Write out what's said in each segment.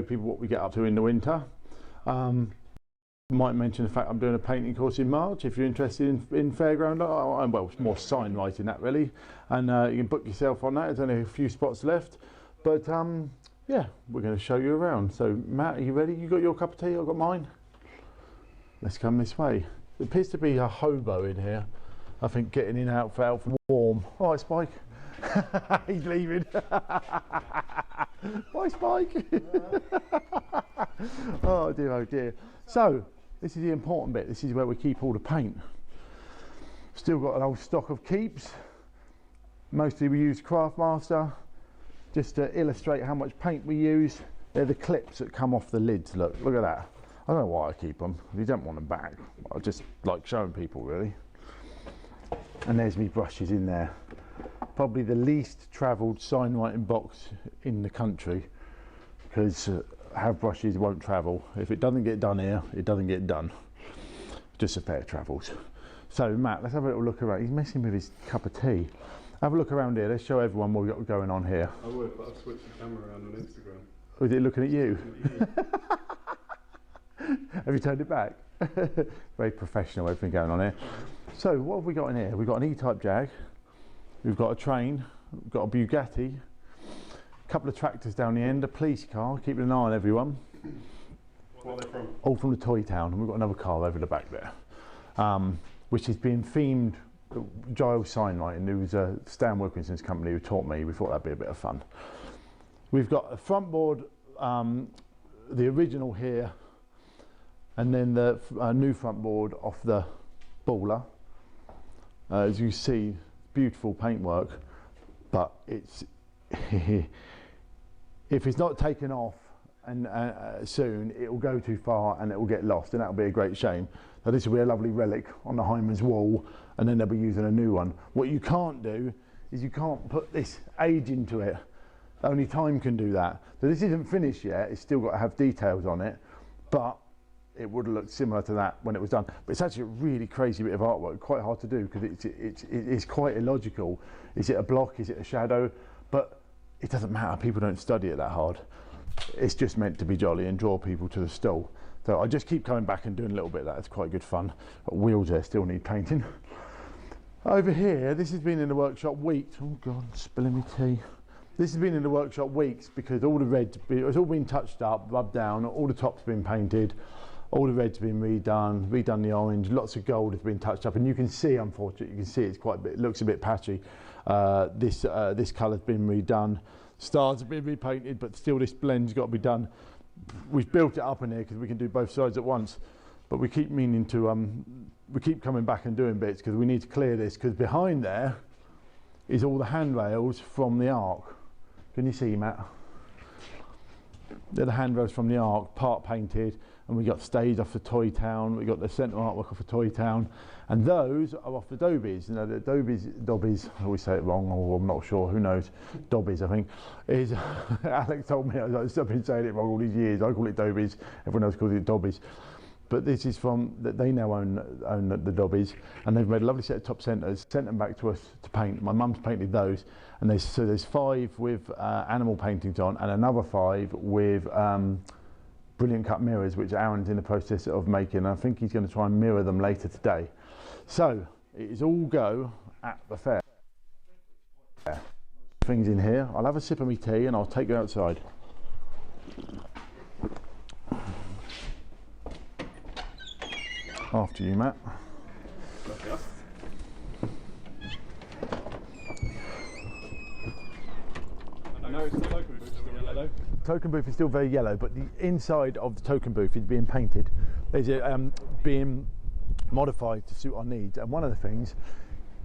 people what we get up to in the winter. Might mention the fact I'm doing a painting course in March if you're interested in fairground art. Well, it's more sign writing that really, and you can book yourself on that. There's only a few spots left, but yeah, we're going to show you around. So Matt, are you ready? You got your cup of tea? I've got mine. Let's come this way. There appears to be a hobo in here. I think getting in out for warm. All right, Spike. He's leaving. Bye, Spike. Oh dear, oh dear. So this is the important bit. This is where we keep all the paint. Still got an old stock of keeps. Mostly we use Craftmaster just to illustrate how much paint we use. They're the clips that come off the lids. Look at that. I don't know why I keep them. You don't want them back. I just like showing people really. And there's me brushes in there. Probably the least travelled sign writing box in the country, because have brushes won't travel. If it doesn't get done here, it doesn't get done. Just a pair of travels. So Matt, let's have a little look around. He's messing with his cup of tea. Have a look around here. Let's show everyone what we've got going on here. I would, but I've switched the camera around on Instagram. Was it looking at you? Have you turned it back? Very professional, everything going on here. So what have we got in here? We've got an E-Type Jag. We've got a train. We've got a Bugatti. A couple of tractors down the end, a police car, keeping an eye on everyone. Where are they from? All from the Toy Town, and we've got another car over the back there, which is being themed Giles Sign Writing, who was Stan Wilkinson's company who taught me. We thought that'd be a bit of fun. We've got a front board, the original here, and then the new front board off the Baller. As you see, beautiful paintwork, but it's if it's not taken off and soon, it will go too far and it will get lost, and that will be a great shame. Now this will be a lovely relic on the Hyman's wall, and then they'll be using a new one. What you can't do is you can't put this age into it. Only time can do that. So this isn't finished yet. It's still got to have details on it, but it would have looked similar to that when it was done. But it's actually a really crazy bit of artwork, quite hard to do because it's quite illogical. Is it a block? Is it a shadow? But it doesn't matter. People don't study it that hard. It's just meant to be jolly and draw people to the stall. So I just keep coming back and doing a little bit of that. It's quite good fun. Got wheels there still need painting. Over here, this has been in the workshop weeks. Oh God, spilling me tea. This has been in the workshop weeks because all the red's it's all been touched up, rubbed down, all the top's been painted. All the red's been redone the orange, lots of gold has been touched up, and you can see, unfortunately, you can see it's quite a bit, it looks a bit patchy. This colour's been redone, stars have been repainted, but still this blend's got to be done. We've built it up in here because we can do both sides at once, but we keep meaning to, we keep coming back and doing bits because we need to clear this, because behind there is all the handrails from the Ark. Can you see, Matt? They're the handrails from the Ark, part painted, and we got stage off the Toy Town, we got the centre artwork off the Toy Town, and those are off the Dobbies. You know, the Dobbies, I always say it wrong, or I'm not sure, who knows, Dobbies I think, is, Alex told me, I've been saying it wrong all these years, I call it Dobbies, everyone else calls it Dobbies. But this is from, they now own the Dobbies, and they've made a lovely set of top centres, sent them back to us to paint. My mum's painted those, and there's 5 with animal paintings on, and another 5 with brilliant cut mirrors, which Aaron's in the process of making. I think he's going to try and mirror them later today. So it is all go at the fair. Things in here. I'll have a sip of my tea and I'll take you outside. After you, Matt. I know it's the token booth is still yellow. Token booth is still very yellow, but the inside of the token booth is being painted. Is being modified to suit our needs. And one of the things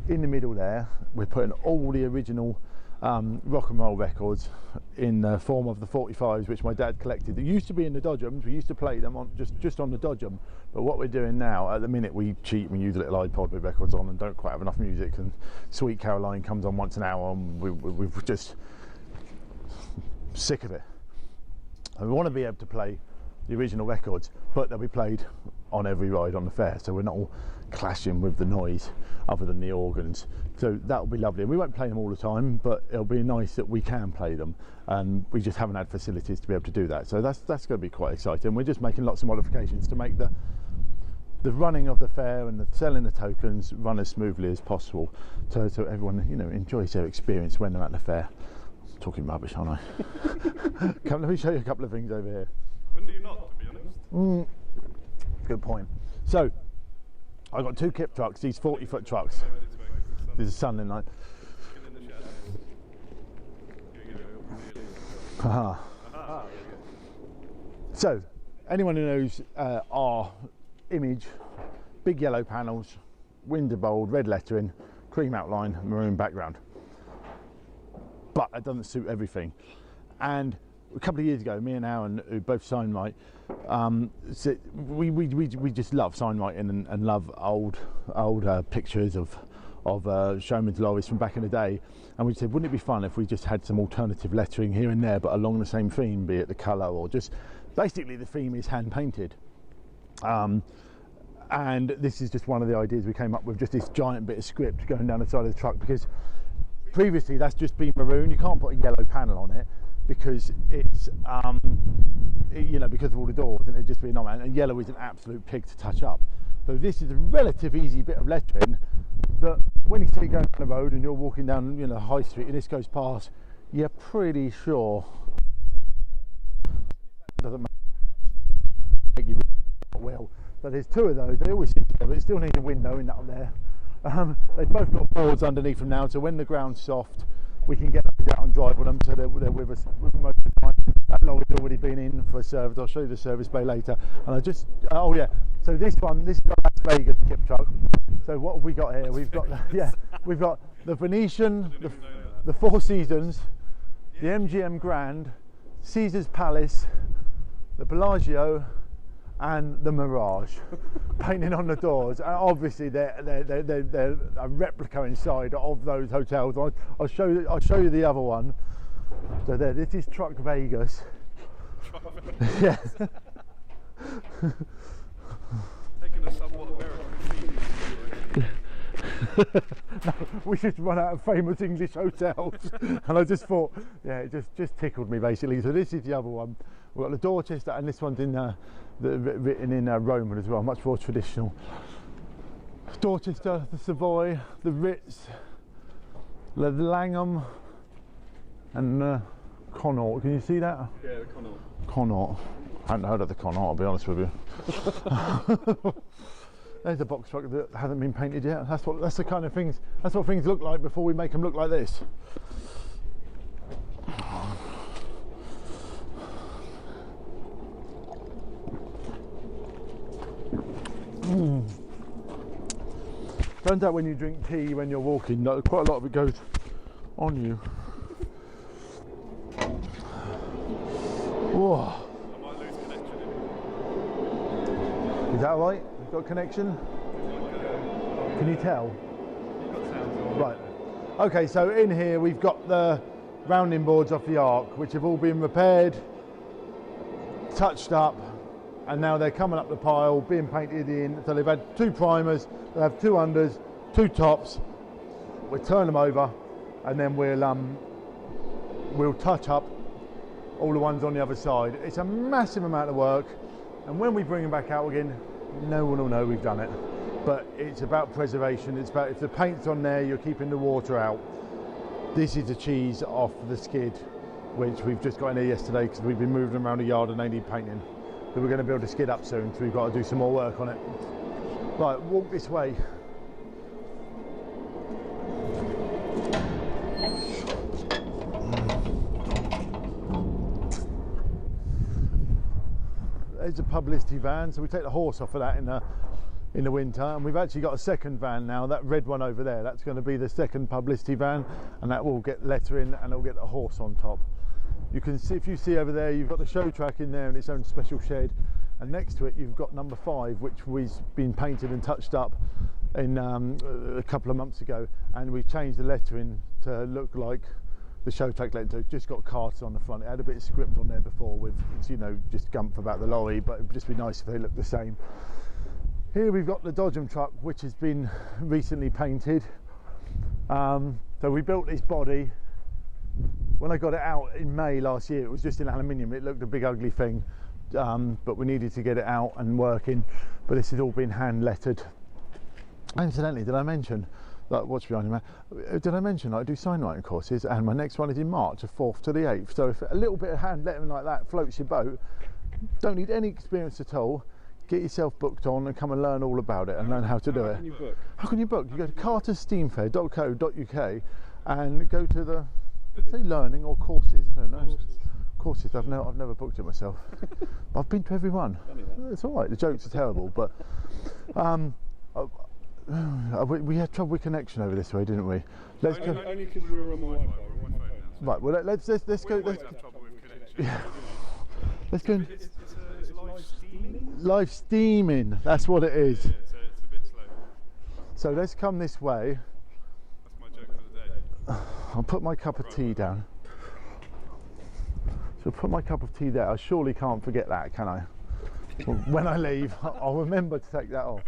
in the middle there, we're putting all the original rock and roll records in the form of the 45s, which my dad collected. They used to be in the Dodgems. We used to play them on just on the Dodgem, but what we're doing now, at the minute, we cheat and we use a little iPod with records on and don't quite have enough music, and Sweet Caroline comes on once an hour, and we're just sick of it. And we want to be able to play the original records, but they'll be played on every ride on the fair, so we're not all clashing with the noise other than the organs. So that'll be lovely, and we won't play them all the time, but it'll be nice that we can play them, and we just haven't had facilities to be able to do that. So that's going to be quite exciting. We're just making lots of modifications to make the running of the fair and the selling the tokens run as smoothly as possible, so everyone, you know, enjoys their experience when they're at the fair. I'm talking rubbish, aren't I? Let me show you a couple of things over here. When do you not, to be honest? Good point. So I've got 2 kip trucks, these 40-foot trucks. There's a sun in light. So anyone who knows our image, big yellow panels, window bold, red lettering, cream outline, maroon background. But that doesn't suit everything. And a couple of years ago, me and Aaron, who both signwrite, we just love signwriting and love old pictures of showman's lorries from back in the day, and we said, wouldn't it be fun if we just had some alternative lettering here and there, but along the same theme, be it the colour or just basically the theme is hand painted. And this is just one of the ideas we came up with, just this giant bit of script going down the side of the truck, because previously that's just been maroon. You can't put a yellow panel on it because it's you know, because of all the doors, and it'd just be a normal, and yellow is an absolute pig to touch up. So this is a relative easy bit of lettering that when you see it going down the road and you're walking down, you know, High Street and this goes past, you're pretty sure it doesn't make you well. So there's 2 of those, they always sit together. It still needs a window in that up there. They've both got boards underneath them now, so when the ground's soft we can get out and drive with them, so they're with us most of the time. That lorry's already been in for a service. I'll show you the service bay later. And I just, oh yeah, so this is the Las Vegas kip truck. So what have we got here? We've got we've got the Venetian, the Four Seasons, the MGM Grand, Caesar's Palace, the Bellagio, and the Mirage painting on the doors. And obviously they're a replica inside of those hotels. I'll show you the other one. So there, this is Truck Vegas. Yeah. Taking a somewhat American No, we just run out of famous English hotels, and I just thought, yeah, it just tickled me basically. So this is the other one. We've got the Dorchester, and this one's in written in Roman as well, much more traditional. Dorchester, the Savoy, the Ritz, the Langham, and Connaught. Can you see that? Yeah, the Connaught. Connaught. I haven't heard of the Connaught, I'll be honest with you. There's a box truck that hasn't been painted yet. That's the kind of things. That's what things look like before we make them look like this. Turns out when you drink tea when you're walking, quite a lot of it goes on you. Whoa. I might lose connection. Is that alright? You've got connection? Can you tell? Right. Okay, so in here we've got the rounding boards off the Ark, which have all been repaired, touched up, and now they're coming up the pile, being painted in. So they've had 2 primers, they have 2 unders, 2 tops. We'll turn them over, and then we'll touch up all the ones on the other side. It's a massive amount of work, and when we bring them back out again, no one will know we've done it. But it's about preservation. It's about, if the paint's on there, you're keeping the water out. This is the cheese off the skid, which we've just got in here yesterday because we've been moving them around the yard and they need painting. So we're going to build a skid up soon, so we've got to do some more work on it. Right, walk this way. There's a publicity van, so we take the horse off of that in the winter, and we've actually got a second van now, that red one over there. That's going to be the second publicity van, and that will get lettering and it'll get a horse on top. You can see, if you see over there, you've got the show track in there and its own special shed, and next to it you've got number 5, which we've been painted and touched up in a couple of months ago, and we've changed the lettering to look like the Showtech Lento, just got carters on the front. It had a bit of script on there before with, you know, just gumph about the lorry, but it would just be nice if they looked the same. Here we've got the Dodgem truck, which has been recently painted. So we built this body. When I got it out in May last year, it was just in aluminium. It looked a big ugly thing, but we needed to get it out and working. But this has all been hand lettered. Incidentally, did I mention, like, what's behind you, man? Did I mention I do sign writing courses, and my next one is in March, the 4th to the 8th. So if a little bit of hand lettering like that floats your boat, don't need any experience at all. Get yourself booked on and come and learn all about it and learn how to do it. How can you book? How can you book? You go to cartersteamfair.co.uk and go to the, say learning or courses, I don't know. Courses, I've never booked it myself. But I've been to every one. It's all right, the jokes are terrible, but we had trouble with connection over this way, didn't we? Let's go. Only because we were on the Wi-Fi. We're on my phone now. Right, well let's go. Always have trouble with connection. Yeah. Let's go. It's live steaming. Live steaming. That's what it is. Yeah, so it's a bit slow. So let's come this way. That's my joke for the day. I'll put my cup of tea down. So put my cup of tea there. I surely can't forget that, can I? Well, when I leave, I'll remember to take that off.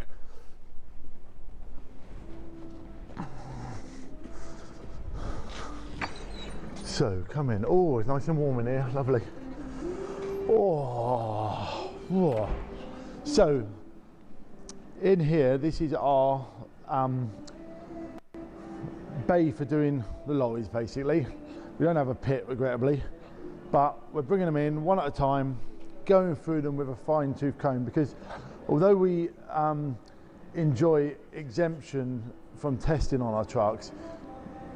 So come in. Oh, it's nice and warm in here. Lovely. Oh. Oh. So in here, this is our bay for doing the lorries, basically. We don't have a pit, regrettably, but we're bringing them in one at a time, going through them with a fine-tooth comb, because although we enjoy exemption from testing on our trucks,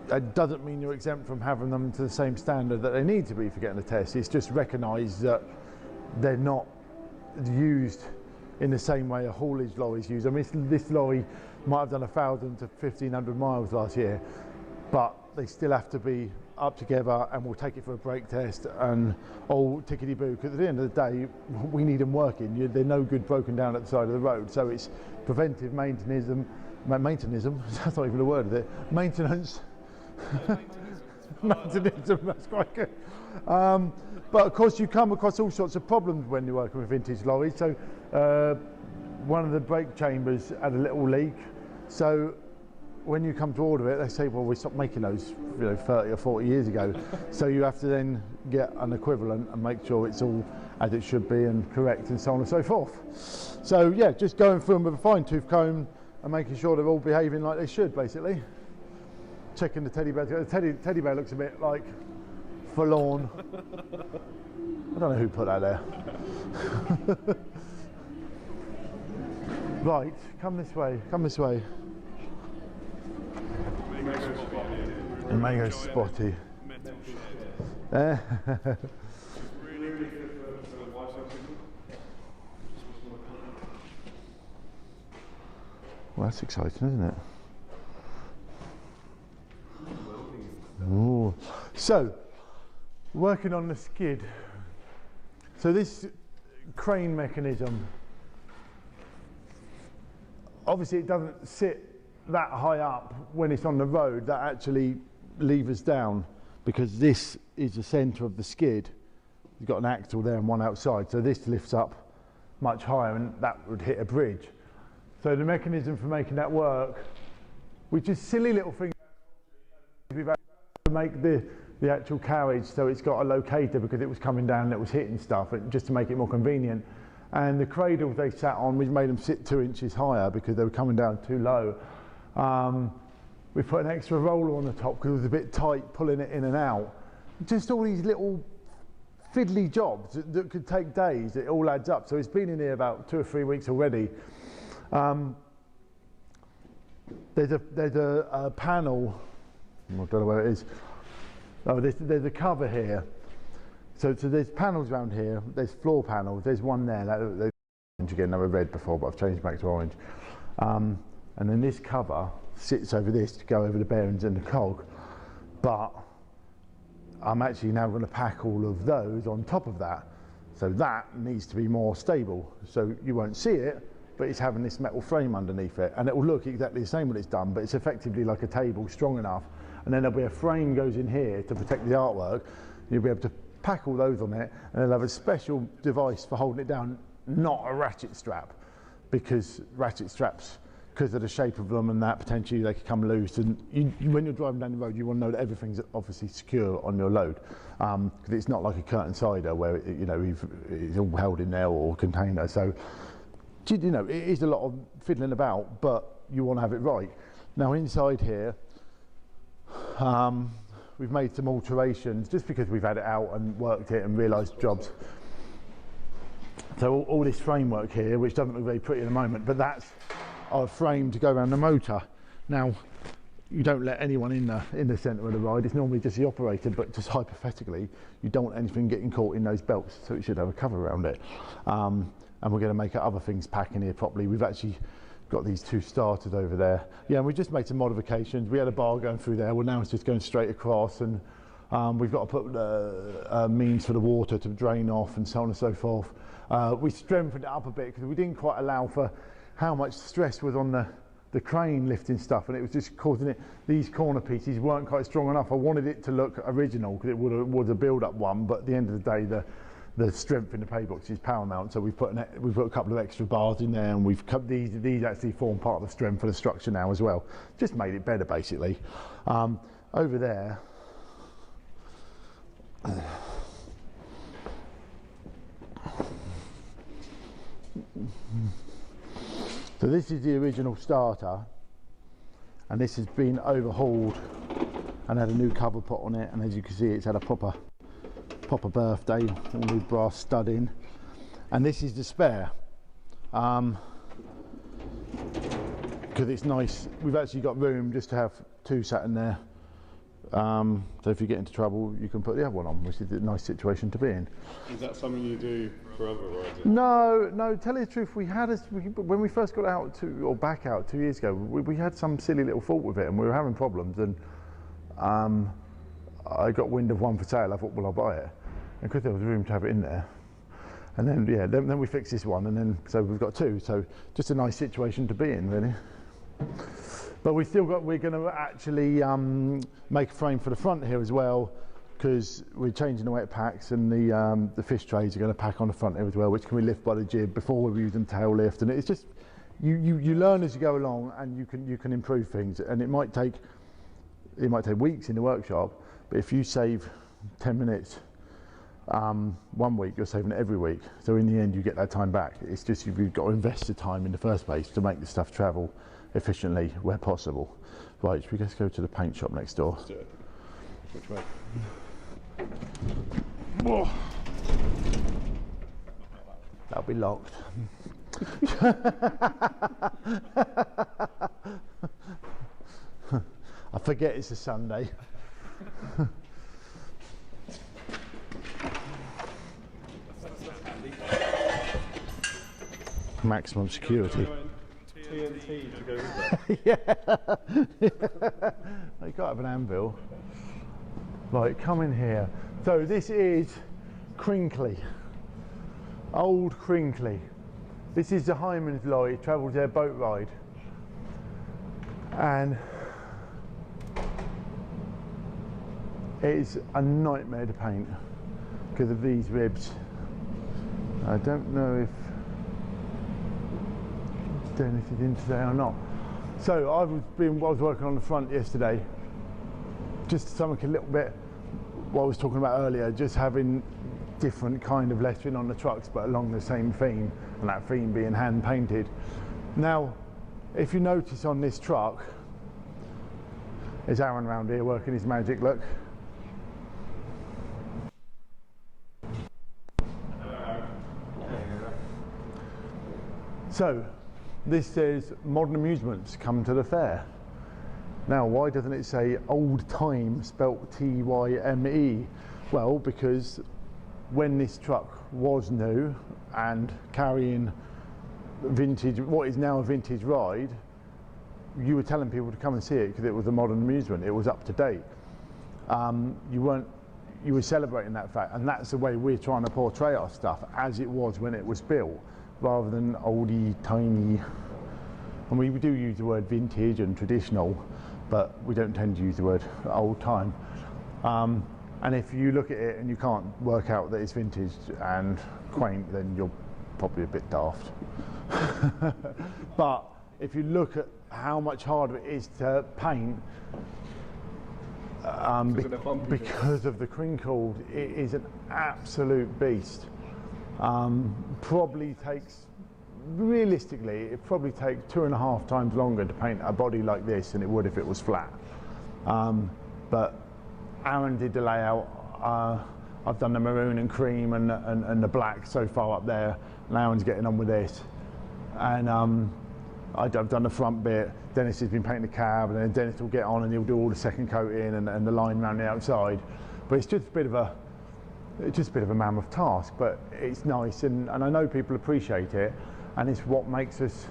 that doesn't mean you're exempt from having them to the same standard that they need to be for getting the test. It's just recognised that they're not used in the same way a haulage lorry is used. I mean, this lorry might have done 1,000 to 1,500 miles last year, but they still have to be up together, and we'll take it for a brake test and all tickety-boo, because at the end of the day we need them working. They're no good broken down at the side of the road, so it's preventive maintenance, that's not even a word, is it? Maintenance. Maintenance, that's quite good. But of course you come across all sorts of problems when you're working with vintage lorries. So one of the brake chambers had a little leak, so when you come to order it, they say, well, we stopped making those, 30 or 40 years ago. So you have to then get an equivalent and make sure it's all as it should be and correct and so on and so forth. So yeah, just going through them with a fine-tooth comb and making sure they're all behaving like they should, basically. Checking the teddy bear. The teddy bear looks a bit like forlorn. I don't know who put that there. Right, come this way, come this way. It may go spotty. Metal shed. Really good for Wi-Fi signal. Well, that's exciting, isn't it? Ooh. So, working on the skid. So this crane mechanism, obviously it doesn't sit that high up when it's on the road. That actually levers down, because this is the centre of the skid. You've got an axle there and one outside, so this lifts up much higher, and that would hit a bridge. So the mechanism for making that work, which is silly little thing, we've had to make the actual carriage so it's got a locator, because it was coming down and it was hitting stuff, just to make it more convenient. And the cradles they sat on, we made them sit 2 inches higher because they were coming down too low. We put an extra roller on the top because it was a bit tight pulling it in and out. Just all these little fiddly jobs that could take days. It all adds up. So it's been in here about 2 or 3 weeks already. There's a panel. I don't know where it is. Oh, there's a cover here. So there's panels around here. There's floor panels. There's one there. Again, they were red before, but I've changed back to orange. And then this cover sits over this to go over the bearings and the cog. But I'm actually now going to pack all of those on top of that. So that needs to be more stable. So you won't see it, but it's having this metal frame underneath it. And it will look exactly the same when it's done, but it's effectively like a table, strong enough. and then there'll be a frame goes in here to protect the artwork. You'll be able to pack all those on it, and they'll have a special device for holding it down, not a ratchet strap, because ratchet straps, because of the shape of them and that, potentially they could come loose, and when you're driving down the road you want to know that everything's obviously secure on your load, because it's not like a curtain cider where it's all held in there or container. So it is a lot of fiddling about, but you want to have it right. Now inside here we've made some alterations just because we've had it out and worked it and realised jobs. So all this framework here, which doesn't look very pretty at the moment, but that's our frame to go around the motor. Now, you don't let anyone in the centre of the ride. It's normally just the operator, but just hypothetically, you don't want anything getting caught in those belts, so it should have a cover around it. And we're going to make other things pack in here properly. We've actually got these two starters over there. Yeah, and we just made some modifications. We had a bar going through there. Well, now it's just going straight across, and we've got to put means for the water to drain off and so on and so forth. We strengthened it up a bit because we didn't quite allow for how much stress was on the crane lifting stuff, and it was just causing it. These corner pieces weren't quite strong enough. I wanted it to look original because it was a build-up one, but at the end of the day, the strength in the pay box is paramount. So we've put a couple of extra bars in there, and we've cut these actually form part of the strength for the structure now as well. Just made it better basically. Over there. So this is the original starter, and this has been overhauled and had a new cover put on it, and as you can see it's had a proper birthday, all new brass studding, and this is the spare, because it's nice. We've actually got room just to have two sat in there, so if you get into trouble you can put the other one on, which is a nice situation to be in. Is that something you do for other rides? No, tell you the truth, when we first got back out 2 years ago, we had some silly little fault with it and we were having problems, and I got wind of one for sale. I thought, well, I'll buy it, and because there was room to have it in there, and then we fixed this one, and then so we've got two, so just a nice situation to be in really. But we're going to actually make a frame for the front here as well, because we're changing the wet packs, and the fish trays are going to pack on the front here as well, which can be lifted by the jib before we use them tail lift, and it's just you learn as you go along, and you can improve things, and it might take weeks in the workshop, but if you save 10 minutes 1 week, you're saving it every week, so in the end you get that time back. It's just you've got to invest the time in the first place to make the stuff travel efficiently where possible. Right, should we just go to the paint shop next door? Let's do it. Which way? Whoa. That'll be locked. I forget it's a Sunday. Maximum security. TNT to go with that. Yeah. You can't have an anvil. Right, come in here. So this is Crinkly. Old Crinkly. This is the Hyman's lorry. It travels their boat ride. And it is a nightmare to paint because of these ribs. I don't know if anything in today or not. So I was working on the front yesterday, just something a little bit what I was talking about earlier, just having different kind of lettering on the trucks but along the same theme, and that theme being hand painted. Now if you notice on this truck, there's Aaron round here working his magic, look. So this says modern amusements come to the fair. Now why doesn't it say old time spelt T-Y-M-E? Well, because when this truck was new and carrying vintage, what is now a vintage ride, you were telling people to come and see it because it was a modern amusement, it was up to date. You were celebrating that fact, and that's the way we're trying to portray our stuff as it was when it was built, rather than oldie, tiny. And we do use the word vintage and traditional, but we don't tend to use the word old time. And if you look at it and you can't work out that it's vintage and quaint, then you're probably a bit daft. But if you look at how much harder it is to paint, because of the crinkle, it is an absolute beast. Probably takes, realistically, it probably takes 2.5 times longer to paint a body like this than it would if it was flat. But Aaron did the layout. I've done the maroon and cream and the black so far up there, and Aaron's getting on with this. And I've done the front bit. Dennis has been painting the cab, and then Dennis will get on and he'll do all the second coating and the line around the outside. But it's just a bit of a mammoth task, but it's nice, and I know people appreciate it, and it's what makes us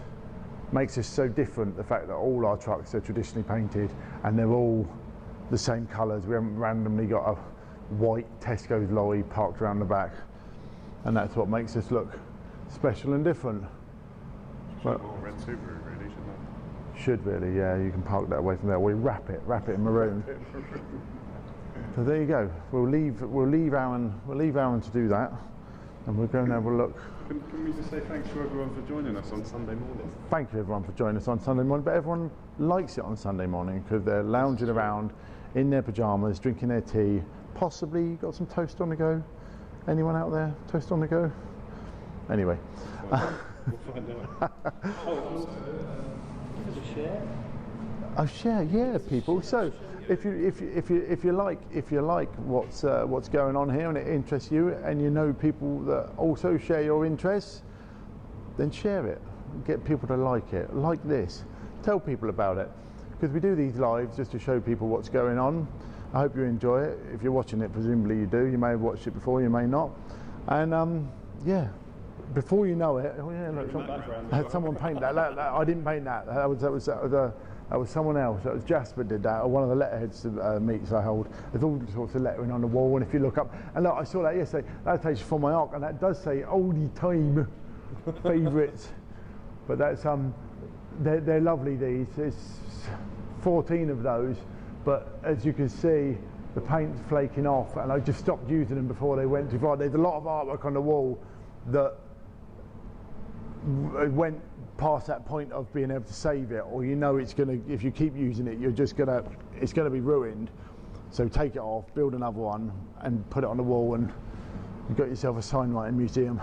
so different. The fact that all our trucks are traditionally painted and they're all the same colours. We haven't randomly got a white Tesco's lorry parked around the back, and that's what makes us look special and different. But red Subaru, really, shouldn't it? Should really, yeah. You can park that away from there. We wrap it in maroon. So there you go. We'll leave Aaron to do that, and we'll go and have a look. Can we just say thanks to everyone for joining us on Sunday morning? Thank you everyone for joining us on Sunday morning, but everyone likes it on Sunday morning because they're lounging around in their pyjamas, drinking their tea, possibly got some toast on the go. Anyone out there, toast on the go? Anyway. We'll find out. Oh, share, yeah, people. So, if you like what's going on here and it interests you, and you know people that also share your interests, then share it. Get people to like it. Like this. Tell people about it, because we do these lives just to show people what's going on. I hope you enjoy it. If you're watching it, presumably you do. You may have watched it before, you may not. And yeah. Before you know it, oh yeah, look, I had someone paint that. I didn't paint that. That was someone else. That was Jasper did that, or one of the letterheads meets I hold. There's all sorts of lettering on the wall, and if you look up, and look, I saw that yesterday. That takes you for my arc, and that does say oldie time favourites. But that's they're lovely. These, there's 14 of those, but as you can see, the paint's flaking off, and I just stopped using them before they went too far. There's a lot of artwork on the wall that went past that point of being able to save it, or you know it's gonna, if you keep using it, it's gonna be ruined. So take it off, build another one, and put it on the wall, and you've got yourself a signwriting museum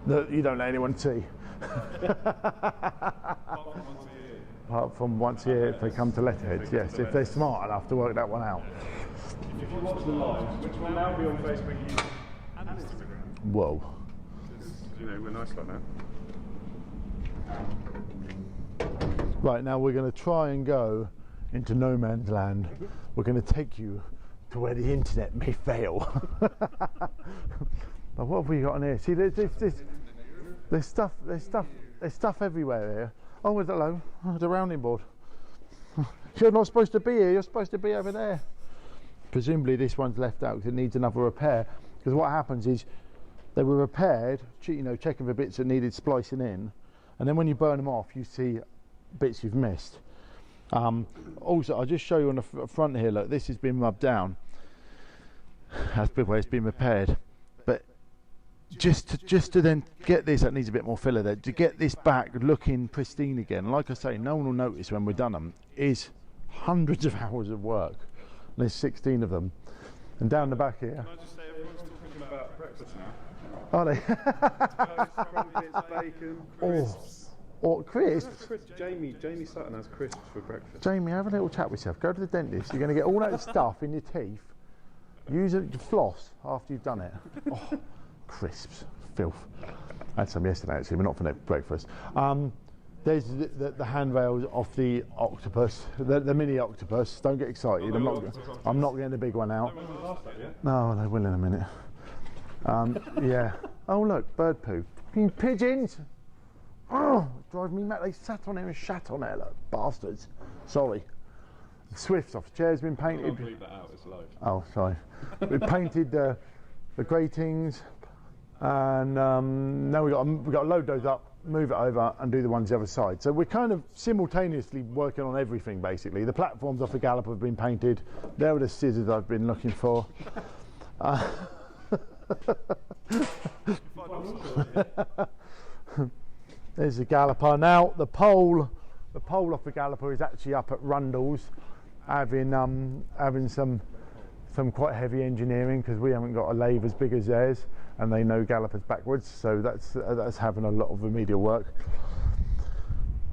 that you don't let anyone see. Apart from once a year, if they come to Letterheads, yes, if they're smart enough to work that one out. If you watch the live, which will now be on Facebook, YouTube, and Instagram. Whoa. You know, we're nice like that. Right, now we're going to try and go into no man's land. We're going to take you to where the internet may fail. But what have we got on here? See, there's stuff everywhere here. Oh, hello, the rounding board. You're not supposed to be here. You're supposed to be over there. Presumably, this one's left out because it needs another repair. Because what happens is, they were repaired, you know, checking for bits that needed splicing in, and then when you burn them off, you see bits you've missed. Also, I'll just show you on the front here. Look, this has been rubbed down. That's where it's been repaired. But just to then get this, that needs a bit more filler there. To get this back looking pristine again, like I say, no one will notice when we're done them. Is hundreds of hours of work. There's 16 of them, and down the back here. Can I just say, everyone's talking about breakfast now. Are they? Crumpets, bacon, crisps. Or crisps? Jamie Sutton has crisps for breakfast. Jamie, have a little chat with yourself. Go to the dentist. You're going to get all that stuff in your teeth. Use a floss after you've done it. Oh, crisps. Filth. I had some yesterday actually, but not for breakfast. There's the handrails off the octopus, the mini octopus. Don't get excited. I'm not getting the big one out. No, they will in a minute. Yeah. Oh look, bird poo. Fucking pigeons. Oh, drive me mad. They sat on it and shat on it, look, bastards. Sorry. Swift's off. Chair's been painted. I'll bleep that out. It's live. Oh, sorry. We painted the gratings, and now we got to load those up. move it over and do the ones the other side. So we're kind of simultaneously working on everything basically. The platforms off the Galloper have been painted. There are the scissors I've been looking for. There's the Galloper. Now the pole off the Galloper is actually up at Rundle's, having some quite heavy engineering because we haven't got a lathe as big as theirs, and they know Gallopers backwards, so that's having a lot of remedial work.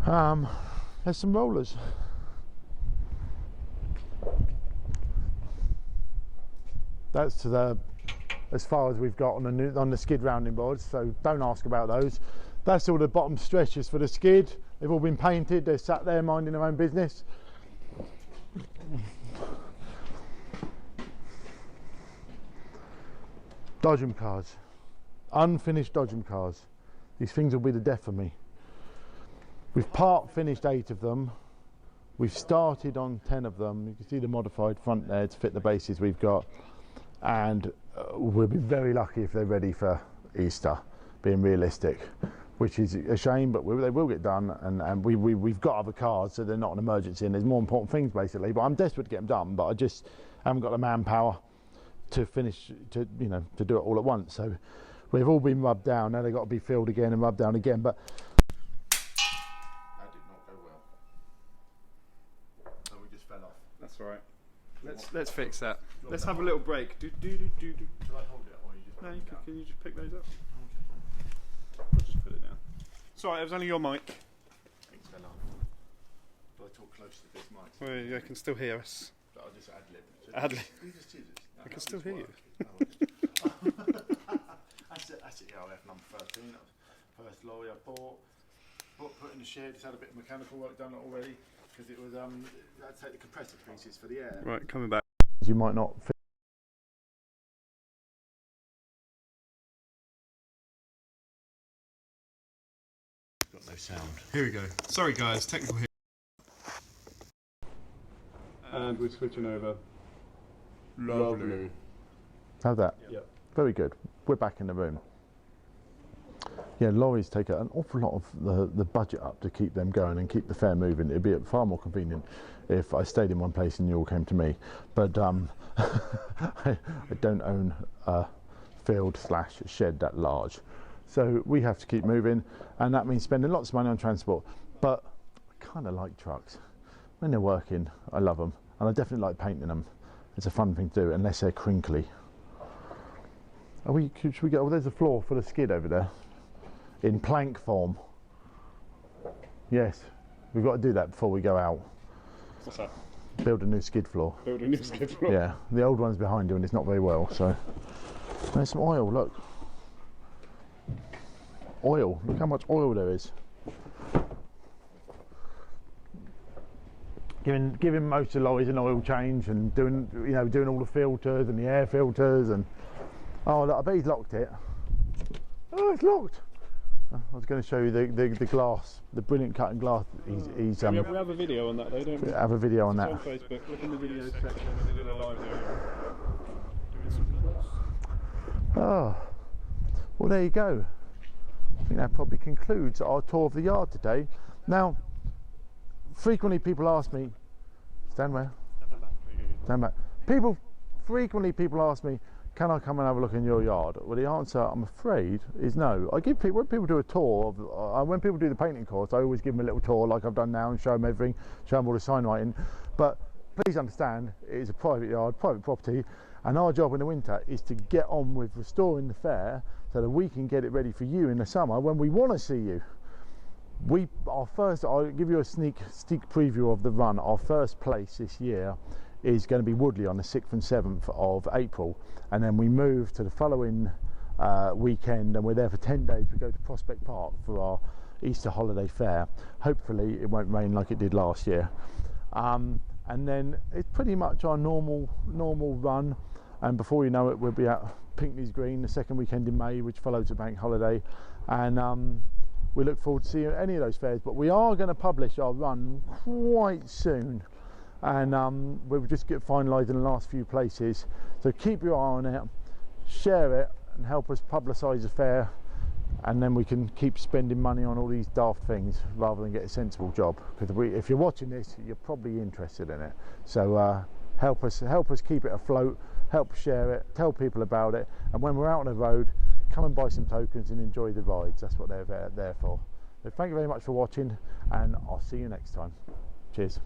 There's some rollers. That's to as far as we've got on the skid rounding boards, so don't ask about those. That's all the bottom stretches for the skid. They've all been painted. They're sat there minding their own business. Dodgem cars, unfinished Dodgem cars. These things will be the death of me. We've part finished 8 of them. We've started on 10 of them. You can see the modified front there to fit the bases we've got, and we'll be very lucky if they're ready for Easter, being realistic, which is a shame, but they will get done, and we've got other cars, so they're not an emergency, and there's more important things basically, but I'm desperate to get them done, but I just haven't got the manpower to finish, to do it all at once. So we've all been rubbed down. Now they've got to be filled again and rubbed down again, but that did not go well. So we just fell off. That's all right. Let's fix that. Let's have a little break. Do. Should I hold it, or you just? No, can you just pick those up? I'll just put it down. It's all right. It was only your mic. Thanks, fella. Do I talk close to this mic? Well, you can still hear us. I'll just ad lib. These are scissors. I can still hear you. That's it. ERF number 13. That was the first lorry I bought. Put in the shed. It's had a bit of mechanical work done already because it was I had to take the compressor pieces for the air. Right, coming back. You might not. Got no sound. Here we go. Sorry guys, technical here. And we're switching over. Lovely. How's that? Yep. Very good. We're back in the room. Yeah, lorries take an awful lot of the budget up to keep them going and keep the fair moving. It'd be far more convenient if I stayed in one place and you all came to me. But I don't own a field/shed that large. So we have to keep moving, and that means spending lots of money on transport. But I kind of like trucks. When they're working, I love them, and I definitely like painting them. It's a fun thing to do, unless they're crinkly. Should we go? Well, there's a floor for the skid over there, in plank form. Yes, we've got to do that before we go out. What's that? Build a new skid floor. Build a new skid floor. Yeah, the old one's behind you and it's not very well. So there's some oil. Look, oil. Look how much oil there is. Giving most of the lorries an oil change and doing all the filters and the air filters and look, I bet he's locked it. Oh, it's locked. I was going to show you the glass, the brilliant cutting glass. We have a video on that though, don't we? Have a video on that. It's on Facebook. Look in the video section. We did a live video. Oh, well there you go. I think that probably concludes our tour of the yard today. Now, frequently people ask me, stand where? Stand back. Frequently people ask me, can I come and have a look in your yard? Well, the answer, I'm afraid, is no. I give people, when people do a tour, when people do the painting course, I always give them a little tour like I've done now and show them everything, show them all the sign writing. But please understand, it is a private yard, private property, and our job in the winter is to get on with restoring the fair so that we can get it ready for you in the summer when we want to see you. I'll give you a sneak preview of the run. Our first place this year is going to be Woodley on the 6th and 7th of April, and then we move to the following weekend, and we're there for 10 days. We go to Prospect Park for our Easter holiday fair. Hopefully it won't rain like it did last year, and then it's pretty much our normal run, and before you know it we'll be at Pinckney's Green the second weekend in May, which follows the bank holiday, and we look forward to seeing any of those fairs. But we are going to publish our run quite soon, and we'll just get finalised in the last few places, so keep your eye on it, share it and help us publicise the fair and then we can keep spending money on all these daft things rather than get a sensible job. Because if you're watching this, you're probably interested in it. So help us keep it afloat, help share it, tell people about it, and when we're out on the road, come and buy some tokens and enjoy the rides. That's what they're there for. So thank you very much for watching, and I'll see you next time. Cheers.